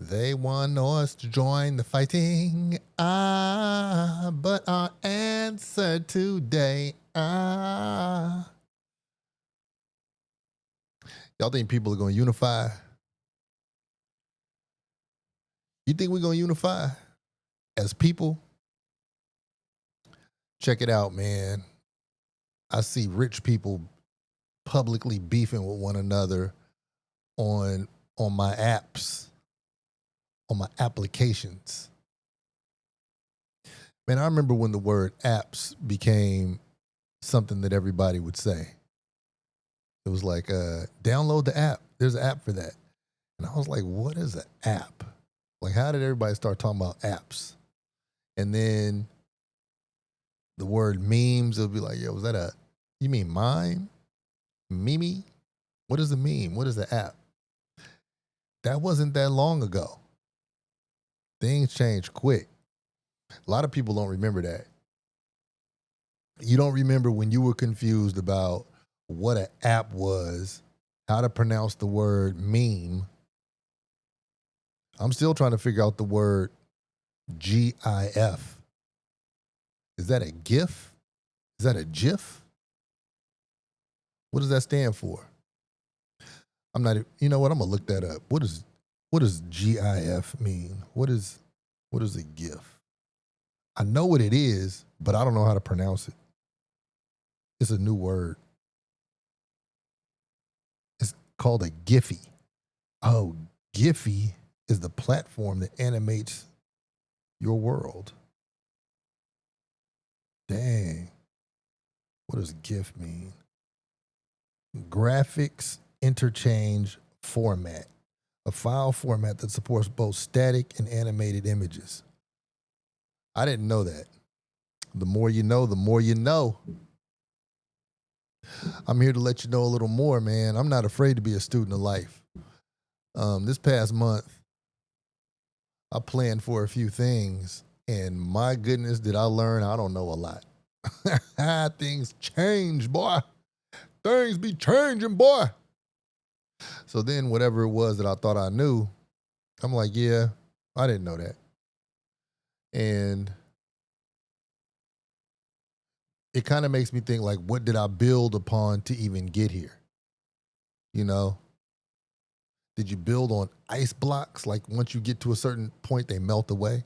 They want us to join the fighting. But our answer today, Y'all think people are going to unify? You think we're going to unify as people? Check it out, man. I see rich people publicly beefing with one another on my apps, on my applications. Man, I remember when the word apps became something that everybody would say. It was like, download the app. There's an app for that. And I was like, what is an app? Like, how did everybody start talking about apps? And then the word memes, it'll be like, yo, was that you mean mime? Mimi? What is a meme? What is the app? That wasn't that long ago. Things changed quick. A lot of people don't remember that. You don't remember when you were confused about what an app was, how to pronounce the word meme. I'm still trying to figure out the word GIF. Is that a GIF? Is that a GIF? What does that stand for? I'm not, you know what? I'm going to look that up. What does GIF mean? What is a GIF? I know what it is, but I don't know how to pronounce it. It's a new word. It's called a Giphy. Oh, Giphy is the platform that animates your world. Dang. What does GIF mean? Graphics interchange format. A file format that supports both static and animated images. I didn't know that. The more you know, the more you know. I'm here to let you know a little more, man. I'm not afraid to be a student of life. This past month, I planned for a few things, and my goodness, did I learn I don't know a lot. Things change, boy. Things be changing, boy. So then whatever it was that I thought I knew, I'm like, yeah, I didn't know that. And it kind of makes me think, like, what did I build upon to even get here? You know? Did you build on ice blocks? Like, once you get to a certain point, they melt away?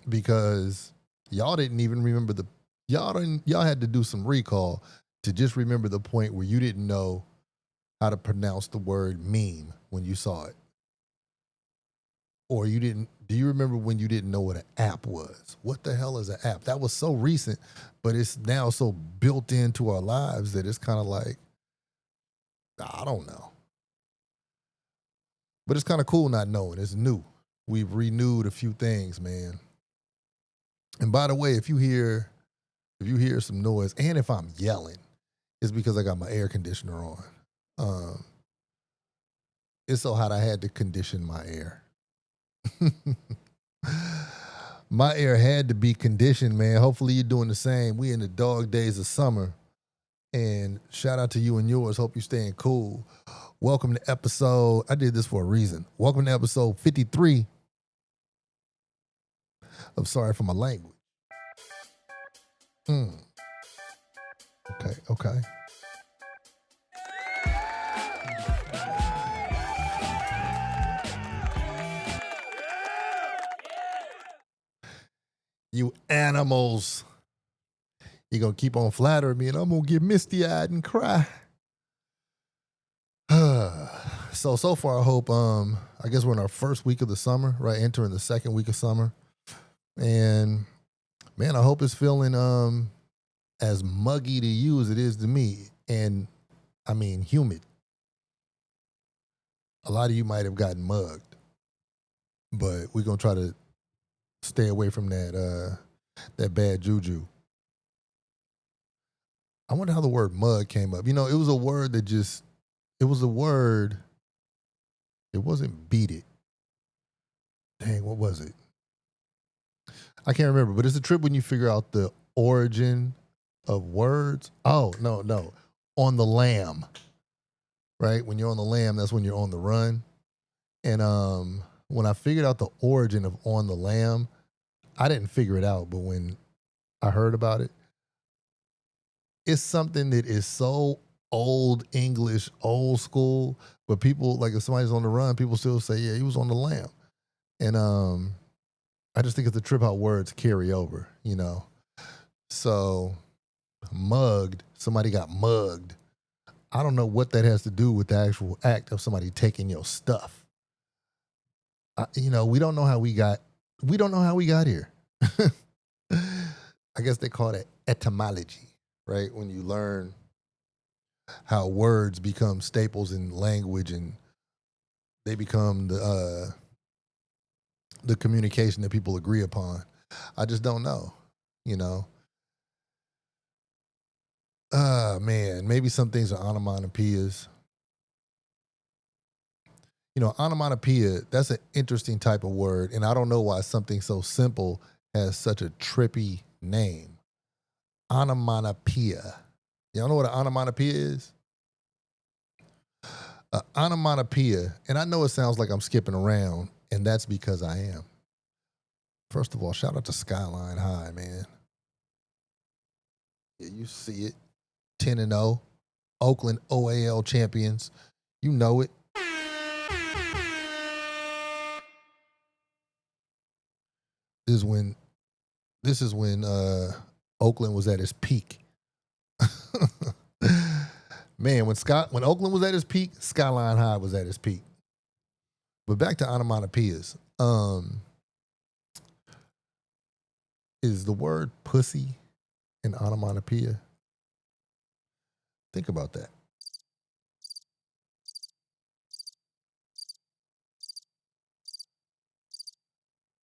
Because y'all didn't even remember y'all had to do some recall to just remember the point where you didn't know how to pronounce the word meme when you saw it. Or do you remember when you didn't know what an app was? What the hell is an app? That was so recent, but it's now so built into our lives that it's kind of like, I don't know. But it's kind of cool not knowing. It's new. We've renewed a few things, man. And by the way, if you hear some noise, and if I'm yelling, it's because I got my air conditioner on. It's so hot I had to condition my air. My air had to be conditioned, man. Hopefully you're doing the same. We in the dog days of summer. And shout out to you and yours. Hope you're staying cool. Welcome to episode, I did this for a reason. Welcome to episode 53 of Sorry for My Language. Okay. You animals. You're going to keep on flattering me and I'm going to get misty-eyed and cry. So far, I hope, I guess we're in our first week of the summer, right? Entering the second week of summer. And, man, I hope it's feeling as muggy to you as it is to me. And, I mean, humid. A lot of you might have gotten mugged. But we're going to try to stay away from that bad juju. I wonder how the word mug came up. You know, it was a word that it wasn't beat it. Dang, what was it? I can't remember, but it's a trip when you figure out the origin of words. Oh, no. On the lam. Right? When you're on the lam, that's when you're on the run. And when I figured out the origin of on the lamb, I didn't figure it out, but when I heard about it, it's something that is so old English, old school, but people, like if somebody's on the run, people still say, yeah, he was on the lamb. And I just think it's a trip how words carry over, you know. So mugged, somebody got mugged. I don't know what that has to do with the actual act of somebody taking your stuff. We don't know how we don't know how we got here. I guess they call that etymology, right? When you learn how words become staples in language and they become the communication that people agree upon. I just don't know, you know. Man, maybe some things are onomatopoeias. Onomatopoeia, that's an interesting type of word, and I don't know why something so simple has such a trippy name. Onomatopoeia. Y'all know what an onomatopoeia is? Onomatopoeia, and I know it sounds like I'm skipping around, and that's because I am. First of all, shout out to Skyline High, man. Yeah, you see it. 10-0. Oakland OAL champions. You know it. This is when Oakland was at its peak. Man, when Oakland was at its peak, Skyline High was at its peak. But back to onomatopoeias. Is the word pussy an onomatopoeia? Think about that.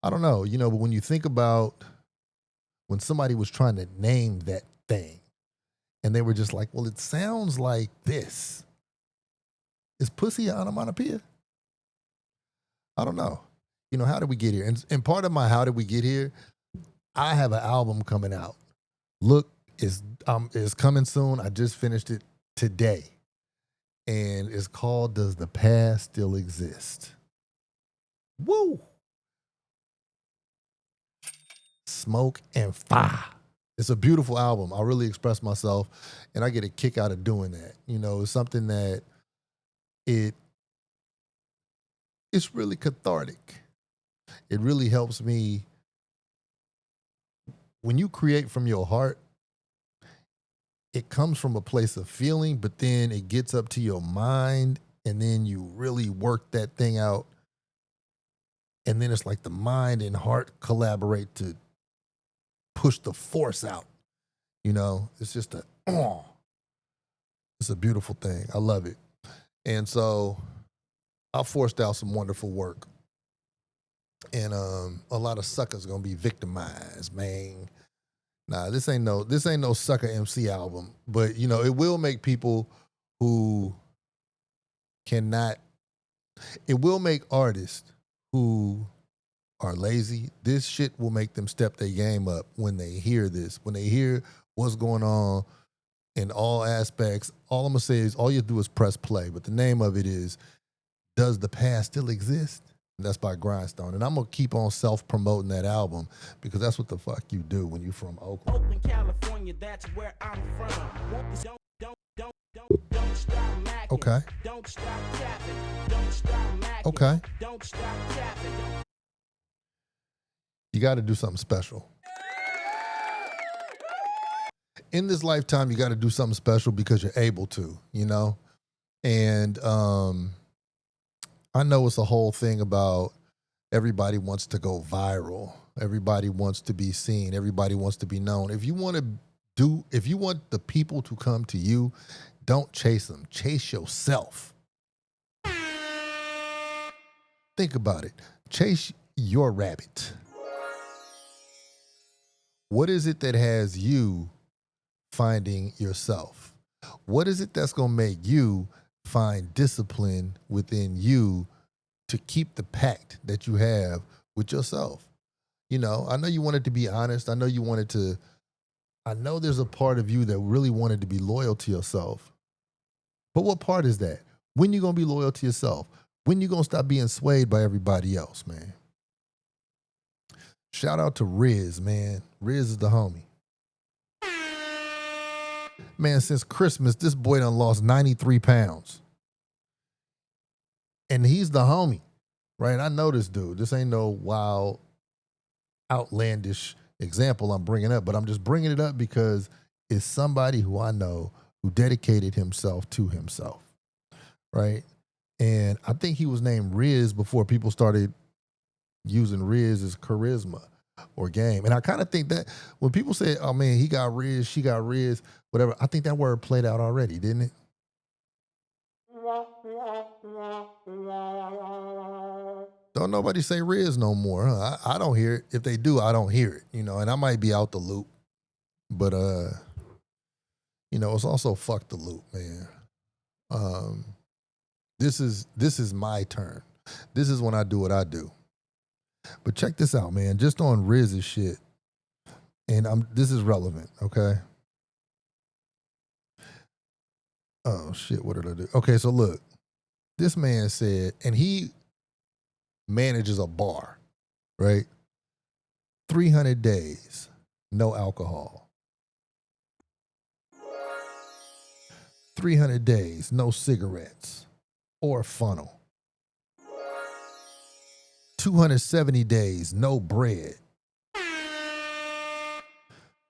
I don't know, but when you think about when somebody was trying to name that thing and they were just like, well, it sounds like this. Is pussy an onomatopoeia? I don't know. How did we get here? And part of my how did we get here, I have an album coming out. Look, is coming soon. I just finished it today. And it's called Does the Past Still Exist? Woo! Smoke and fire. It's a beautiful album. I really express myself and I get a kick out of doing that. It's something that it's really cathartic. It really helps me. When you create from your heart, it comes from a place of feeling, but then it gets up to your mind and then you really work that thing out. And then it's like the mind and heart collaborate to push the force out. It's just it's a beautiful thing. I love it. And so I forced out some wonderful work. And a lot of suckers gonna be victimized, man. Nah, this ain't no sucker MC album. But it will make people who cannot, it will make artists who are lazy. This shit will make them step their game up when they hear this. When they hear what's going on in all aspects, all I'm gonna say is all you do is press play. But the name of it is Does the Past Still Exist? And that's by Grindstone. And I'm gonna keep on self-promoting that album because that's what the fuck you do when you from Oakland. Oakland, California, that's where I'm from. Don't stop macking. Okay. Don't stop tapping. Don't stop macking. Okay. Don't stop tapping. You got to do something special. In this lifetime, you got to do something special because you're able to, And I know it's a whole thing about everybody wants to go viral. Everybody wants to be seen. Everybody wants to be known. If you want the people to come to you, don't chase them. Chase yourself. Think about it. Chase your rabbit. What is it that has you finding yourself? What is it that's going to make you find discipline within you to keep the pact that you have with yourself? I know you wanted to be honest. I know there's a part of you that really wanted to be loyal to yourself. But what part is that? When you going to be loyal to yourself? When you gonna stop being swayed by everybody else, man? Shout out to Riz, man. Riz is the homie. Man, since Christmas, this boy done lost 93 pounds. And he's the homie, right? I know this dude. This ain't no wild, outlandish example I'm bringing up, but I'm just bringing it up because it's somebody who I know who dedicated himself to himself, right? And I think he was named Riz before people started using Riz as charisma or game. And I kind of think that when people say, oh man, he got Riz, she got Riz, whatever, I think that word played out already, didn't it? Don't nobody say Riz no more. Huh? I don't hear it. If they do, I don't hear it, and I might be out the loop. But, it's also fuck the loop, man. This is my turn. This is when I do what I do. But check this out, man. Just on Riz's shit, and this is relevant, okay? Oh shit, what did I do? Okay, so look, this man said, and he manages a bar, right? 300 days, no alcohol. 300 days, no cigarettes or funnel. 270 days, no bread.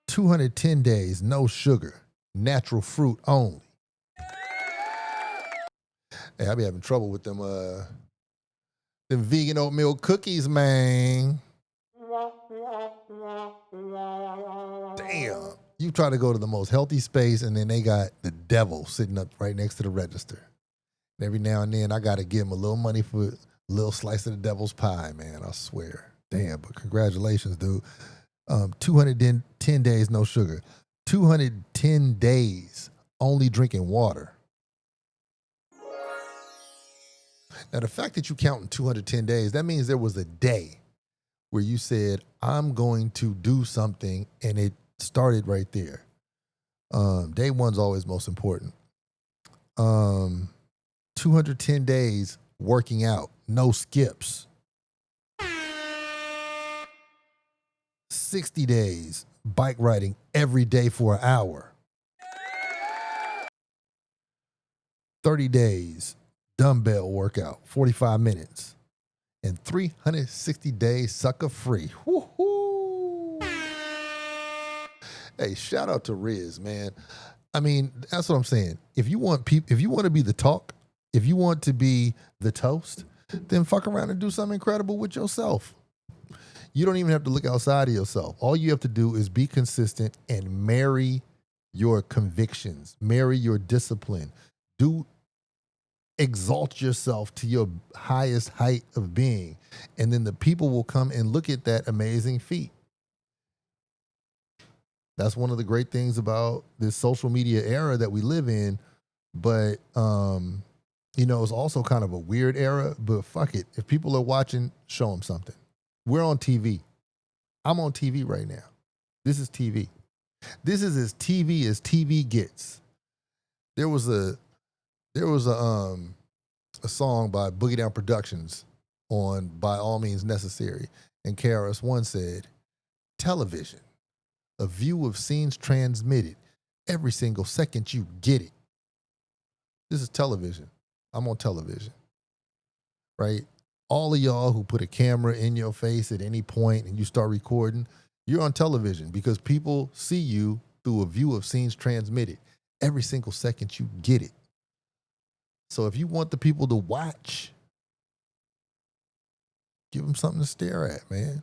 210 days, no sugar, natural fruit only. Hey, I be having trouble with them vegan oatmeal cookies, man. Damn. You try to go to the most healthy space and then they got the devil sitting up right next to the register. And every now and then I got to give him a little money for a little slice of the devil's pie, man. I swear. Damn, but congratulations, dude. 210 days, no sugar. 210 days, only drinking water. Now, the fact that you count in 210 days, that means there was a day where you said, I'm going to do something, and it started right there. Day one's always most important. 210 days working out, no skips. 60 days bike riding every day for an hour. 30 days dumbbell workout, 45 minutes. And 360 days sucker free. Woo-hoo. Hey, shout out to Riz, man. I mean, that's what I'm saying. If you want to be the talk, if you want to be the toast, then fuck around and do something incredible with yourself. You don't even have to look outside of yourself. All you have to do is be consistent and marry your convictions, marry your discipline. Exalt yourself to your highest height of being. And then the people will come and look at that amazing feat. That's one of the great things about this social media era that we live in. But, it's also kind of a weird era, but fuck it. If people are watching, show them something. We're on TV. I'm on TV right now. This is TV. This is as TV gets. There was a song by Boogie Down Productions on By All Means Necessary. And KRS-One said, television, a view of scenes transmitted. Every single second you get it. This is television. I'm on television, right? All of y'all who put a camera in your face at any point and you start recording, you're on television because people see you through a view of scenes transmitted. Every single second you get it. So if you want the people to watch, give them something to stare at, man.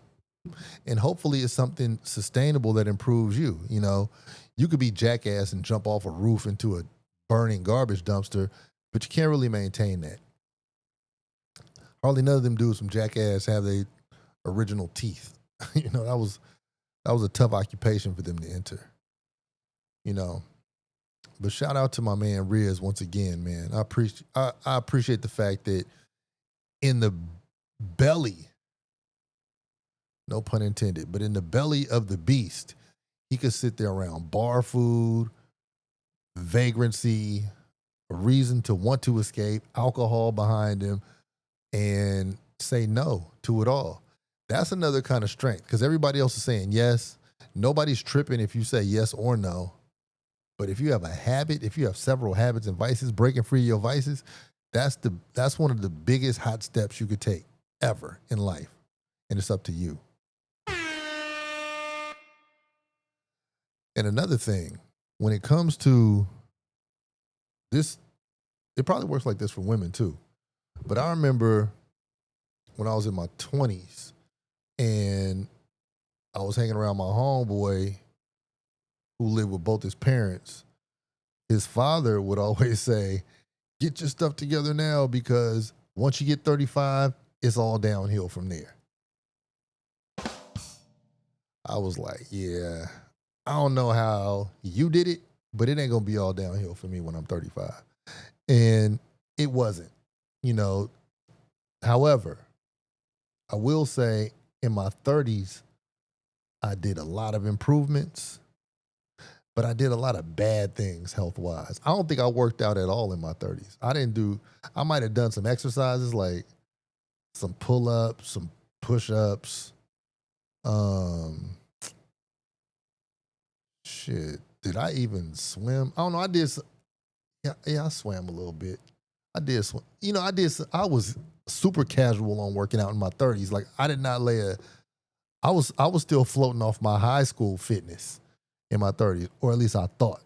And hopefully it's something sustainable that improves you. You could be jackass and jump off a roof into a burning garbage dumpster, but you can't really maintain that. Hardly none of them dudes from Jackass have their original teeth. That was a tough occupation for them to enter. But shout out to my man Riz once again, man. I appreciate the fact that in the belly, no pun intended, but in the belly of the beast, he could sit there around bar food, vagrancy, a reason to want to escape, alcohol behind him, and say no to it all. That's another kind of strength because everybody else is saying yes. Nobody's tripping if you say yes or no. But if you have a habit, if you have several habits and vices, breaking free of your vices, that's one of the biggest hot steps you could take ever in life. And it's up to you. And another thing, when it comes to this, it probably works like this for women too. But I remember when I was in my 20s and I was hanging around my homeboy who lived with both his parents. His father would always say, get your stuff together now because once you get 35, it's all downhill from there. I was like, yeah, I don't know how you did it, but it ain't going to be all downhill for me when I'm 35. And it wasn't, you know. However, I will say in my 30s, I did a lot of improvements, but I did a lot of bad things health-wise. I don't think I worked out at all in my 30s. I might have done some exercises like some pull-ups, some push-ups. Did I even swim? I don't know. I did. Yeah, I swam a little bit. I did swim. You know, I was super casual on working out in my 30s. Like I did not I was still floating off my high school fitness in my 30s, or at least I thought.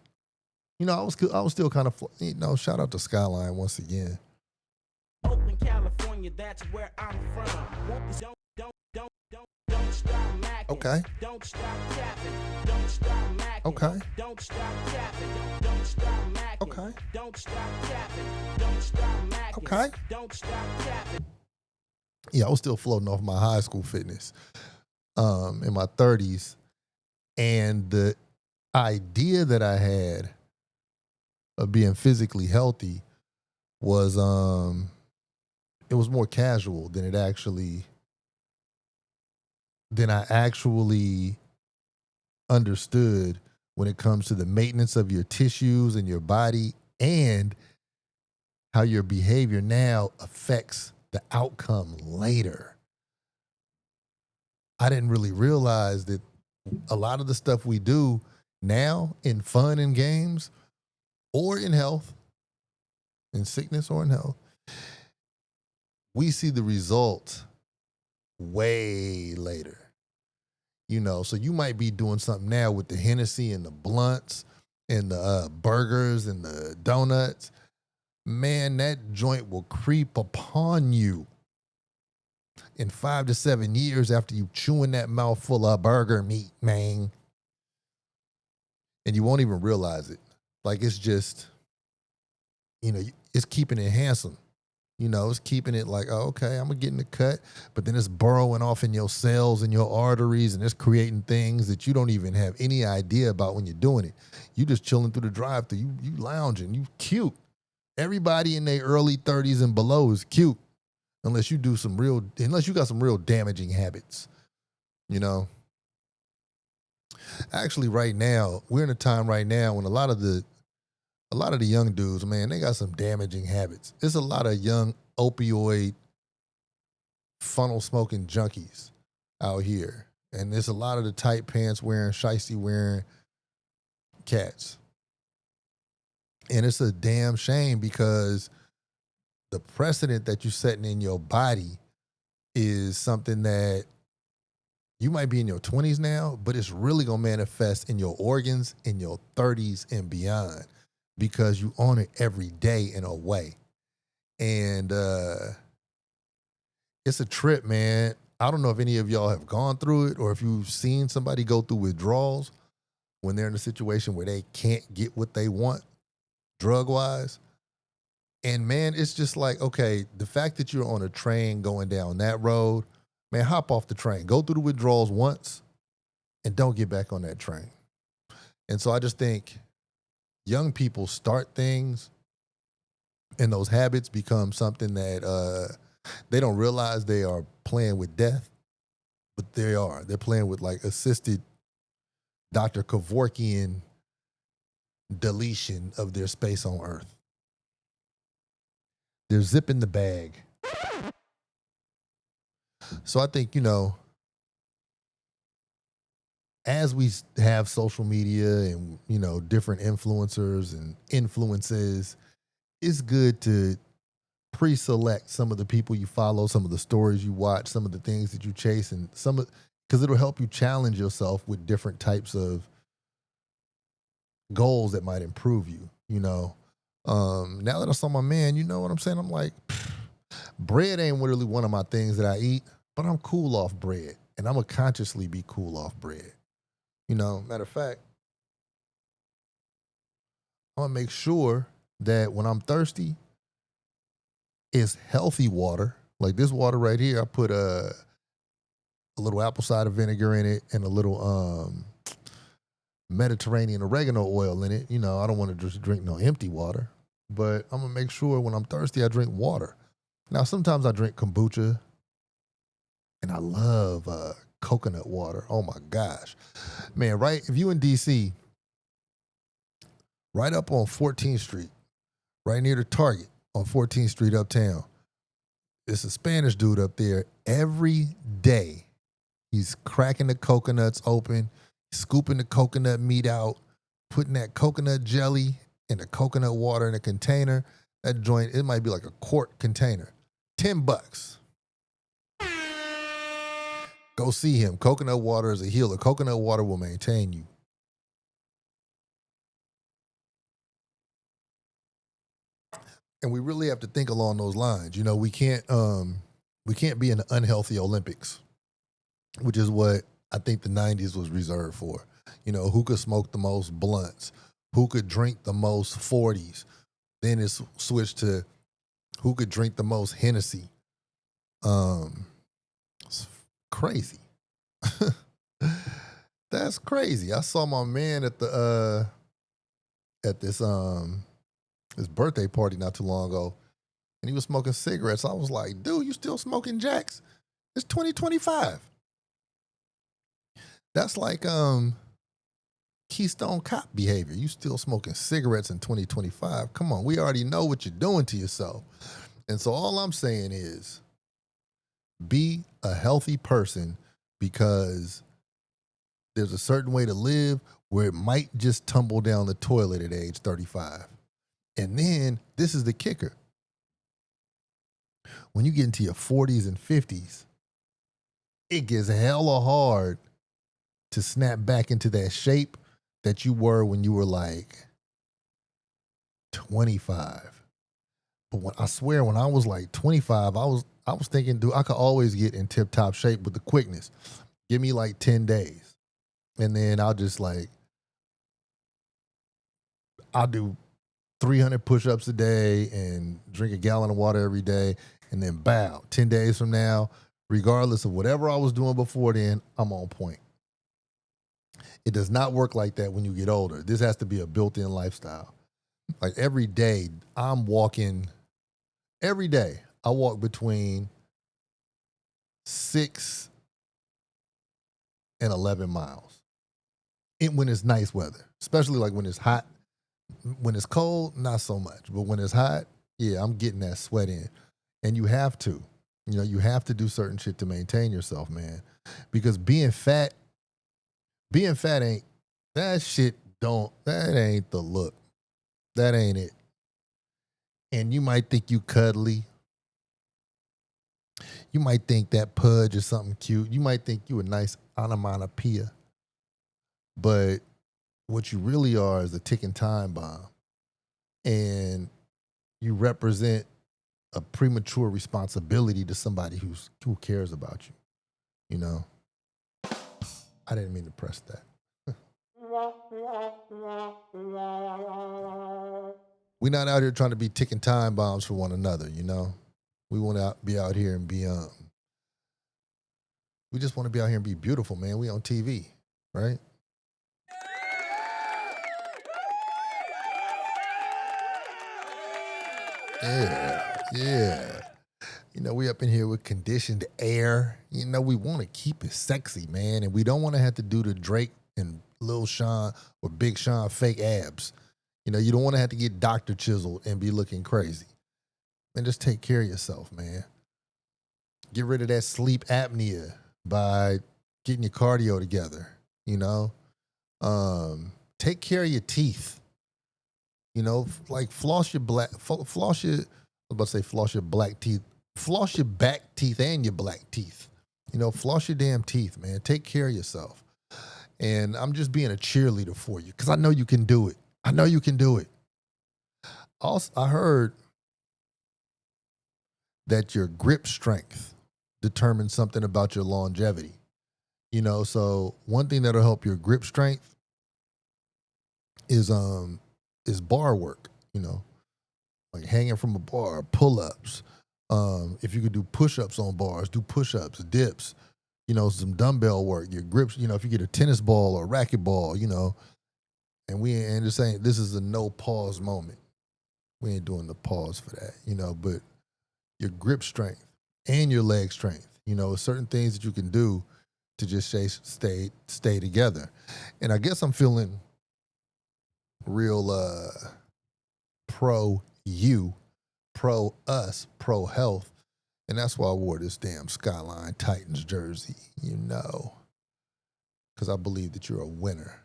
You know, I was still kind of, shout out to Skyline once again. Oakland, California, that's where I'm from. Don't stop macking. Okay. Don't stop tapping. Don't stop macking. Okay. Don't stop tapping. Don't stop macking. Okay. Don't stop tapping. Don't stop macking. Okay. Don't stop tapping. Yeah, I was still floating off my high school fitness in my 30s. And the idea that I had of being physically healthy was it was more casual than I actually understood when it comes to the maintenance of your tissues and your body and how your behavior now affects the outcome later. I didn't really realize that a lot of the stuff we do now in fun and games or in health, in sickness or in health, we see the results way later. You know, so you might be doing something now with the Hennessy and the blunts and the burgers and the donuts. Man, that joint will creep upon you in 5 to 7 years after you chewing that mouthful of burger meat, man. And you won't even realize it. Like it's just, it's keeping it handsome. It's keeping it like, oh, okay, I'm going to get in the cut. But then it's burrowing off in your cells and your arteries, and it's creating things that you don't even have any idea about when you're doing it. You just chilling through the drive-thru. You lounging. You cute. Everybody in their early 30s and below is cute unless you got some real damaging habits, Actually, right now, we're in a time right now when a lot of the young dudes, man, they got some damaging habits. There's a lot of young opioid funnel smoking junkies out here. And there's a lot of the tight pants wearing, shiesty wearing cats. And it's a damn shame because the precedent that you're setting in your body is something that you might be in your 20s now, but it's really going to manifest in your organs in your 30s and beyond. Because you own it every day in a way. And it's a trip, man. I don't know if any of y'all have gone through it or if you've seen somebody go through withdrawals when they're in a situation where they can't get what they want drug-wise. And, man, it's just like, okay, the fact that you're on a train going down that road, man, hop off the train. Go through the withdrawals once and don't get back on that train. And so I just think young people start things and those habits become something that they don't realize they are playing with death, but they are. They're playing with like assisted Dr. Kevorkian deletion of their space on Earth. They're zipping the bag. So I think, as we have social media and, different influencers and influences, it's good to pre-select some of the people you follow, some of the stories you watch, some of the things that you chase, and because it'll help you challenge yourself with different types of goals that might improve you. Now that I saw my man, you know what I'm saying? I'm like, bread ain't really one of my things that I eat, but I'm cool off bread, and I'm gonna consciously be cool off bread. Matter of fact, I'm gonna make sure that when I'm thirsty, it's healthy water. Like this water right here, I put a little apple cider vinegar in it and a little Mediterranean oregano oil in it. I don't want to just drink no empty water, but I'm gonna make sure when I'm thirsty, I drink water. Now, sometimes I drink kombucha, and I love coconut water. Oh my gosh, man! Right, if you in DC, right up on 14th Street, right near the Target on 14th Street uptown, it's a Spanish dude up there every day. He's cracking the coconuts open, scooping the coconut meat out, putting that coconut jelly and the coconut water in a container. That joint, it might be like a quart container. $10. Go see him. Coconut water is a healer. Coconut water will maintain you. And we really have to think along those lines. We can't be in the unhealthy Olympics, which is what I think the 90s was reserved for. Who could smoke the most blunts? Who could drink the most 40s? Then it's switched to who could drink the most Hennessy. It's crazy. That's crazy. I saw my man at this his birthday party not too long ago, and he was smoking cigarettes. I was like, dude, you still smoking jacks? It's 2025. That's like Keystone Cop behavior. You still smoking cigarettes in 2025. Come on, we already know what you're doing to yourself. And so all I'm saying is be a healthy person, because there's a certain way to live where it might just tumble down the toilet at age 35. And then this is the kicker. When you get into your 40s and 50s, it gets hella hard to snap back into that shape that you were when you were like 25. But I swear, when I was like 25, I was thinking, dude, I could always get in tip-top shape with the quickness. Give me like 10 days. And then I'll do 300 push-ups a day and drink a gallon of water every day, and then bow. 10 days from now, regardless of whatever I was doing before then, I'm on point. It does not work like that when you get older. This has to be a built-in lifestyle. Like every day, I walk between 6 and 11 miles. When it's nice weather, especially like when it's hot. When it's cold, not so much. But when it's hot, yeah, I'm getting that sweat in. And you have to. You have to do certain shit to maintain yourself, man. Because being fat ain't, that ain't the look. That ain't it. And you might think you cuddly. You might think that pudge is something cute. You might think you a nice onomatopoeia. But what you really are is a ticking time bomb. And you represent a premature responsibility to somebody who cares about you. I didn't mean to press that. We're not out here trying to be ticking time bombs for one another, We want to be out here and be we just want to be out here and be beautiful, man. We on TV, right? Yeah. We up in here with conditioned air. We want to keep it sexy, man. And we don't want to have to do the Drake and Lil Sean or Big Sean fake abs. You don't want to have to get Dr. Chiseled and be looking crazy. And just take care of yourself, man. Get rid of that sleep apnea by getting your cardio together. You know, take care of your teeth. You know, like floss your floss your. I was about to say floss your black teeth. Floss your back teeth and your black teeth. You know, floss your damn teeth, man. Take care of yourself. And I'm just being a cheerleader for you because I know you can do it. I know you can do it. Also, I heard that your grip strength determines something about your longevity. You know, so one thing that'll help your grip strength is bar work, you know, like hanging from a bar, pull-ups. If you could do push-ups on bars, do push-ups, dips, you know, some dumbbell work, your grips, you know, if you get a tennis ball or a racquetball, you know, and we ain't just saying this is a no pause moment. We ain't doing the pause for that, you know, but your grip strength and your leg strength, you know, certain things that you can do to just stay together. And I guess I'm feeling real pro you, pro us, pro health. And that's why I wore this damn Skyline Titans jersey, you know, because I believe that you're a winner.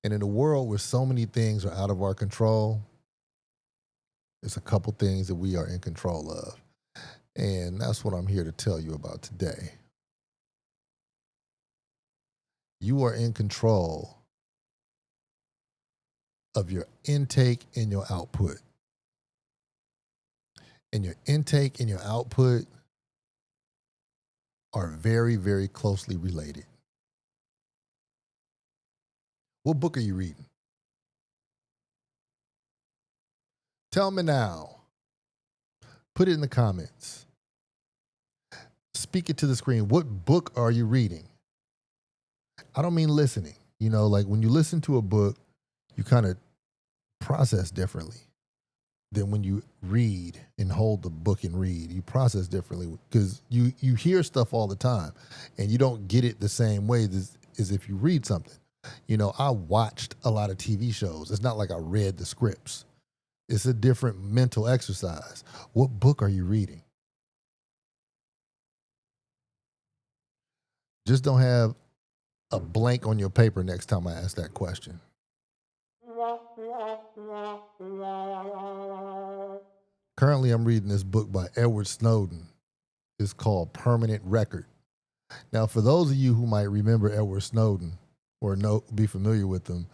And in a world where so many things are out of our control, there's a couple things that we are in control of. And that's what I'm here to tell you about today. You are in control of your intake and your output. And your intake and your output are very, very closely related. What book are you reading? Tell me now. Put it in the comments. Speak it to the screen. What book are you reading? I don't mean listening. You know, like when you listen to a book, you kind of process differently than when you read and hold the book and read. You process differently because you hear stuff all the time and you don't get it the same way as if you read something. You know, I watched a lot of TV shows. It's not like I read the scripts. It's a different mental exercise. What book are you reading? Just don't have a blank on your paper next time I ask that question. Currently, I'm reading this book by Edward Snowden. It's called Permanent Record. Now, for those of you who might remember Edward Snowden or be familiar with him,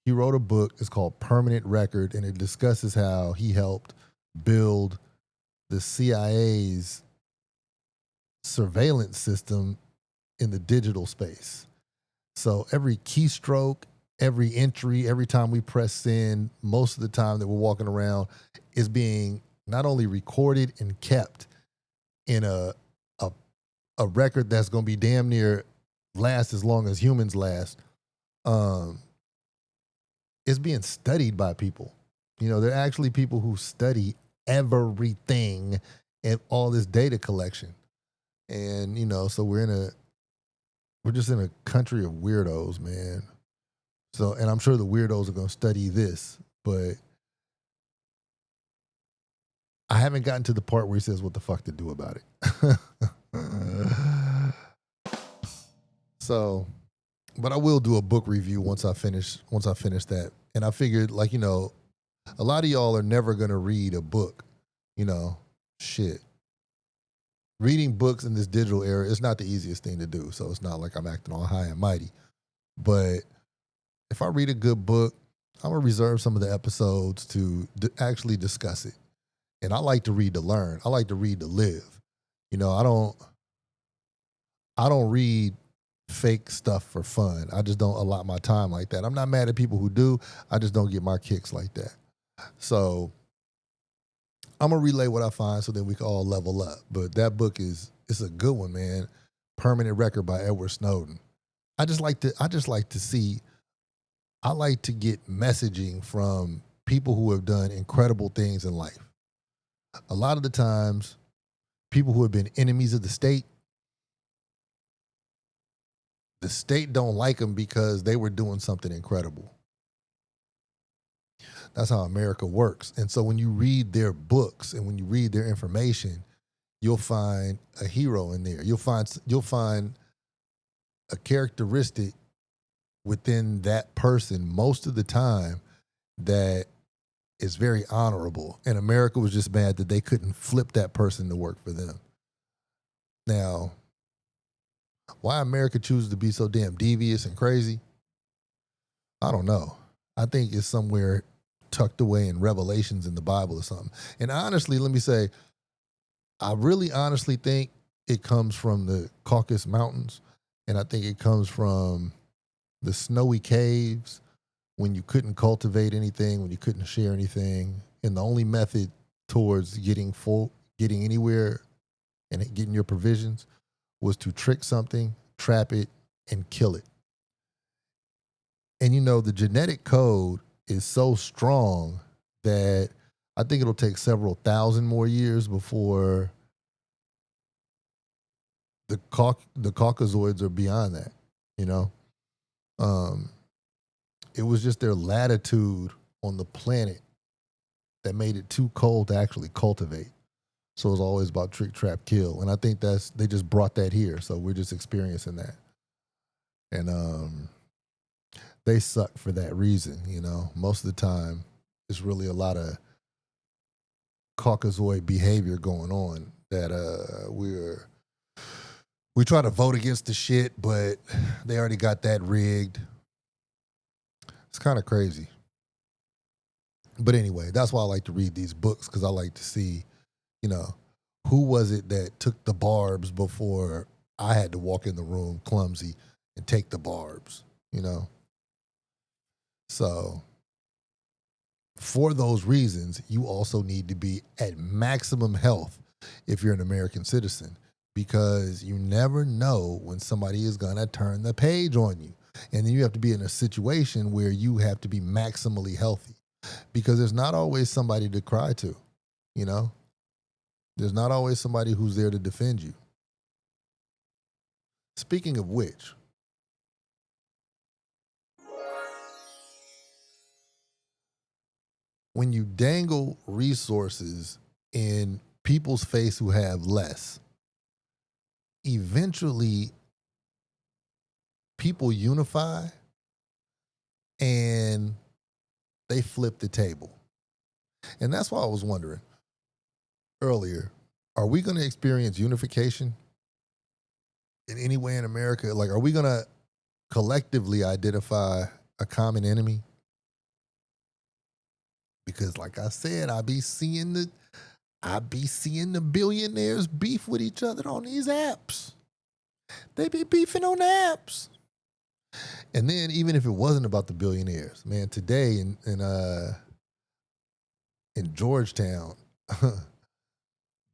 he wrote a book. It's called Permanent Record, and it discusses how he helped build the CIA's surveillance system in the digital space. So every keystroke, every entry, every time we press send, most of the time that we're walking around is being not only recorded and kept in a record that's going to be damn near last as long as humans last. It's being studied by people. You know, there are actually people who study everything and all this data collection. And, you know, so we're just in a country of weirdos, man. So, and I'm sure the weirdos are going to study this, but I haven't gotten to the part where he says what the fuck to do about it. So, but I will do a book review once I finish that. And I figured, like, you know, a lot of y'all are never going to read a book, you know, shit. Reading books in this digital era is not the easiest thing to do. So it's not like I'm acting all high and mighty. But if I read a good book, I'm going to reserve some of the episodes to actually discuss it. And I like to read to learn. I like to read to live. You know, I don't read fake stuff for fun. I just don't allot my time like that. I'm not mad at people who do. I just don't get my kicks like that. So I'm going to relay what I find so that we can all level up. But that book it's a good one, man. Permanent Record by Edward Snowden. I like to get messaging from people who have done incredible things in life. A lot of the times, people who have been enemies of the state don't like them because they were doing something incredible. That's how America works. And so when you read their books and when you read their information, you'll find a hero in there. You'll find a characteristic within that person most of the time that is very honorable. And America was just mad that they couldn't flip that person to work for them. Now, why America chooses to be so damn devious and crazy, I don't know. I think it's somewhere tucked away in Revelations in the Bible or something. And honestly, let me say, I really honestly think it comes from the Caucasus Mountains, and I think it comes from the snowy caves when you couldn't cultivate anything, when you couldn't share anything, and the only method towards getting anywhere and getting your provisions was to trick something, trap it, and kill it. And the genetic code is so strong that I think it'll take several thousand more years before the Caucasoids are beyond that. It was just their latitude on the planet that made it too cold to actually cultivate. So it was always about trick, trap, kill. And I think they just brought that here. So we're just experiencing that. And they suck for that reason, Most of the time, it's really a lot of Caucasoid behavior going on that we try to vote against the shit, but they already got that rigged. It's kind of crazy. But anyway, that's why I like to read these books, because I like to see, who was it that took the barbs before I had to walk in the room clumsy and take the barbs, So for those reasons, you also need to be at maximum health if you're an American citizen, because you never know when somebody is going to turn the page on you. And then you have to be in a situation where you have to be maximally healthy, because there's not always somebody to cry to, There's not always somebody who's there to defend you. Speaking of which, when you dangle resources in people's face who have less, eventually people unify and they flip the table. And that's why I was wondering earlier, are we going to experience unification in any way in America? Like, are we going to collectively identify a common enemy? Because like I said, I be seeing the billionaires beef with each other on these apps. They be beefing on the apps. And then even if it wasn't about the billionaires, man, today in Georgetown,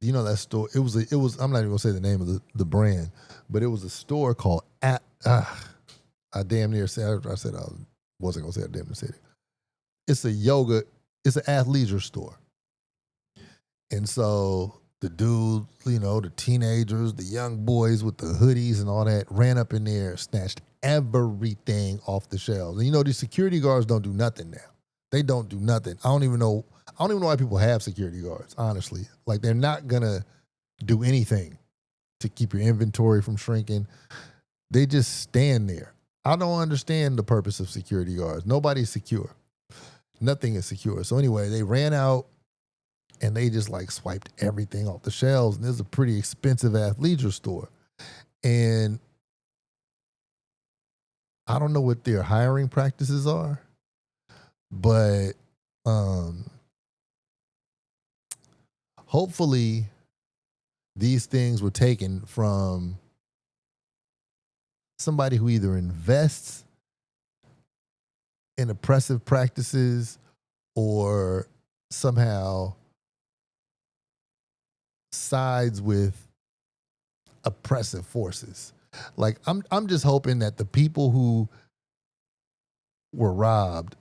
that store, it was I'm not even gonna say the name of the brand, but it was a store called I damn near said I wasn't gonna say I damn near said it. It's an athleisure store. And so the dudes, the teenagers, the young boys with the hoodies and all that ran up in there, snatched everything off the shelves. And these security guards don't do nothing now. They don't do nothing. I don't even know why people have security guards, honestly. Like, they're not gonna do anything to keep your inventory from shrinking. They just stand there. I don't understand the purpose of security guards. Nobody's secure. Nothing is secure. So anyway, they ran out and they just swiped everything off the shelves. And this is a pretty expensive athleisure store. And I don't know what their hiring practices are, but hopefully these things were taken from somebody who either invests in oppressive practices or somehow sides with oppressive forces. Like, I'm just hoping that the people who were robbed,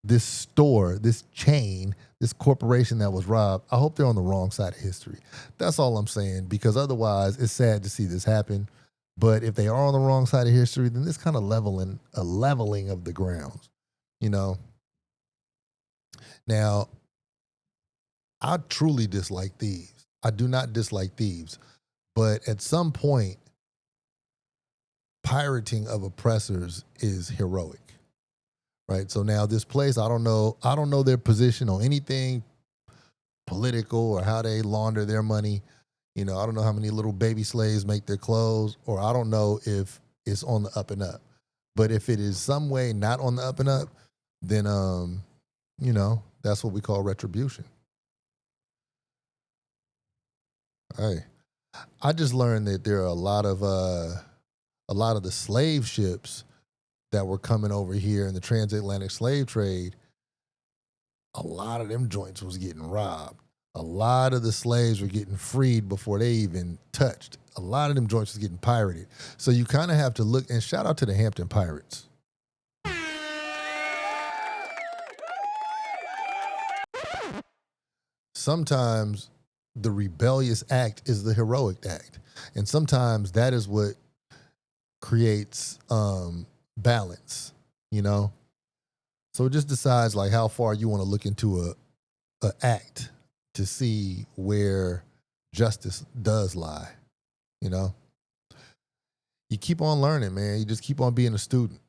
this store, this chain, this corporation that was robbed, I hope they're on the wrong side of history. That's all I'm saying, because otherwise it's sad to see this happen. But if they are on the wrong side of history, then this kind of leveling of the grounds, Now, I truly dislike thieves. I do not dislike thieves, but at some point, pirating of oppressors is heroic, right? So now this place, I don't know their position on anything political or how they launder their money. You know, I don't know how many little baby slaves make their clothes, or I don't know if it's on the up and up. But if it is some way not on the up and up, then you know, that's what we call retribution. Hey, I just learned that there are a lot of the slave ships that were coming over here in the transatlantic slave trade. A lot of them joints was getting robbed. A lot of the slaves were getting freed before they even touched. A lot of them joints was getting pirated. So you kind of have to look, and shout out to the Hampton Pirates. Sometimes the rebellious act is the heroic act. And sometimes that is what creates balance, you know? So it just decides like how far you want to look into a act to see where justice does lie, you know? You keep on learning, man. You just keep on being a student.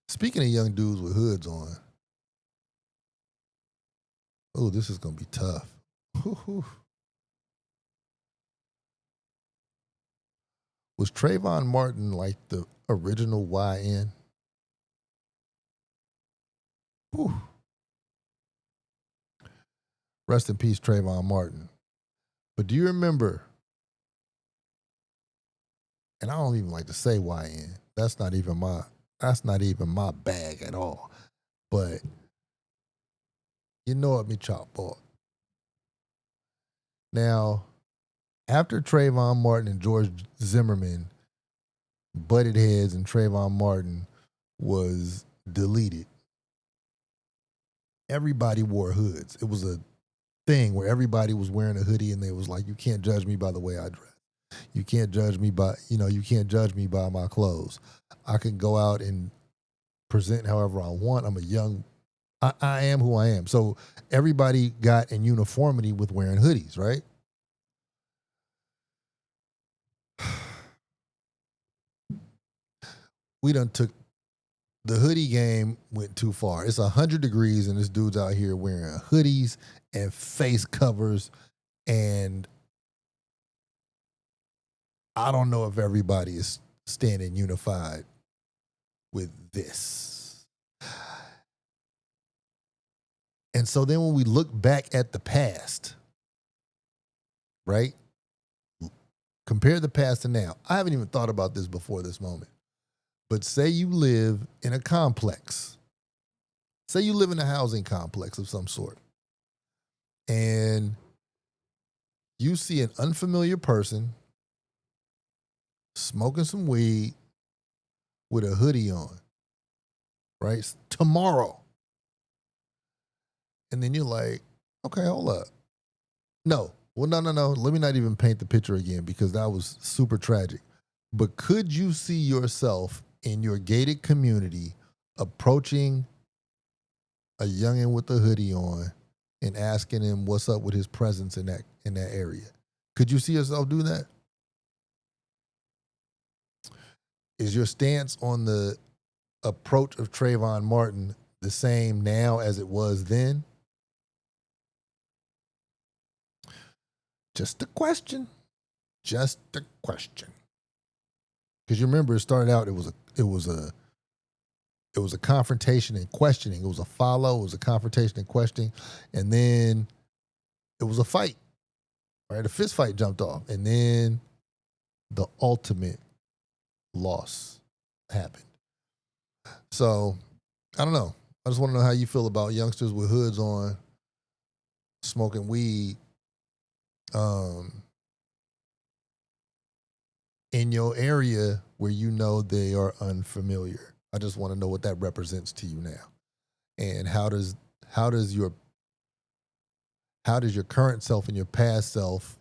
Speaking of young dudes with hoods on, oh, this is going to be tough. Was Trayvon Martin like the original YN? Whew. Rest in peace, Trayvon Martin. But do you remember, and I don't even like to say YN. That's not even my bag at all. But you know what me chop bought. Now, after Trayvon Martin and George Zimmerman butted heads and Trayvon Martin was deleted, everybody wore hoods. It was a thing where everybody was wearing a hoodie and they was like, you can't judge me by the way I dress. You can't judge me by, you can't judge me by my clothes. I can go out and present however I want. I am who I am. So everybody got in uniformity with wearing hoodies, right? We done took the hoodie game went too far. It's 100 degrees and this dude's out here wearing hoodies and face covers, and I don't know if everybody is standing unified with this. And so then when we look back at the past, right? Compare the past to now. I haven't even thought about this before this moment. But say you live in a complex. Say you live in a housing complex of some sort. And you see an unfamiliar person smoking some weed with a hoodie on, right? Tomorrow. And then you're like, okay, hold up. No. Well, no. Let me not even paint the picture again because that was super tragic. But could you see yourself in your gated community approaching a youngin' with a hoodie on and asking him what's up with his presence in that area? Could you see yourself do that? Is your stance on the approach of Trayvon Martin the same now as it was then? Just a question. Just a question. Because you remember, it started out, it was a confrontation and questioning. It was a follow. It was a confrontation and questioning, and then it was a fight. Right, a fist fight jumped off, and then the ultimate loss happened. So I don't know. I just want to know how you feel about youngsters with hoods on, smoking weed, in your area where you know they are unfamiliar. I just want to know what that represents to you now, and how does your current self and your past self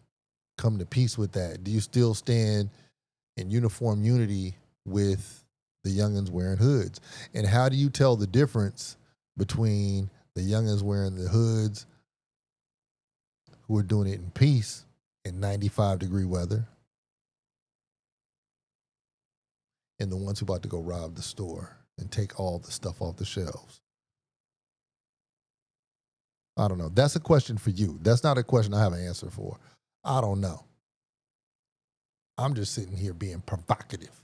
come to peace with that? Do you still stand in uniform unity with the youngins wearing hoods? And how do you tell the difference between the youngins wearing the hoods who are doing it in peace in 95-degree weather, and the ones who about to go rob the store and take all the stuff off the shelves. I don't know. That's a question for you. That's not a question I have an answer for. I don't know. I'm just sitting here being provocative.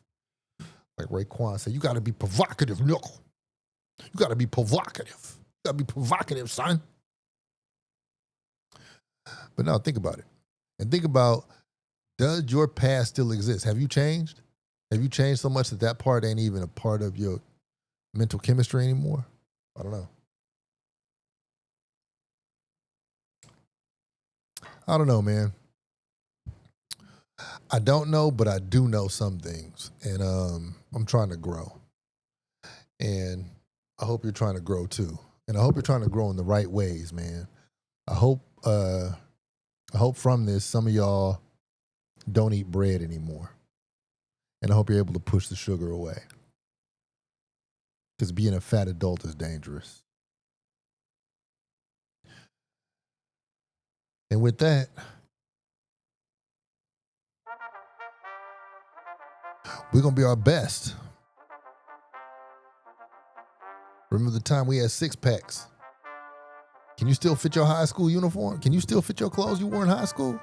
Like Raekwon said, you got to be provocative, no. You got to be provocative. You got to be provocative, son. But now think about it. And think about, does your past still exist? Have you changed? Have you changed so much that that part ain't even a part of your mental chemistry anymore? I don't know. I don't know, man. I don't know, but I do know some things. And I'm trying to grow. And I hope you're trying to grow too. And I hope you're trying to grow in the right ways, man. I hope from this, some of y'all don't eat bread anymore. And I hope you're able to push the sugar away. Because being a fat adult is dangerous. And with that, we're going to be our best. Remember the time we had 6-packs? Can you still fit your high school uniform? Can you still fit your clothes you wore in high school?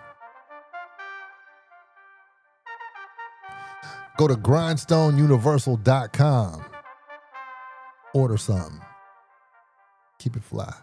Go to grindstoneuniversal.com. Order something. Keep it fly.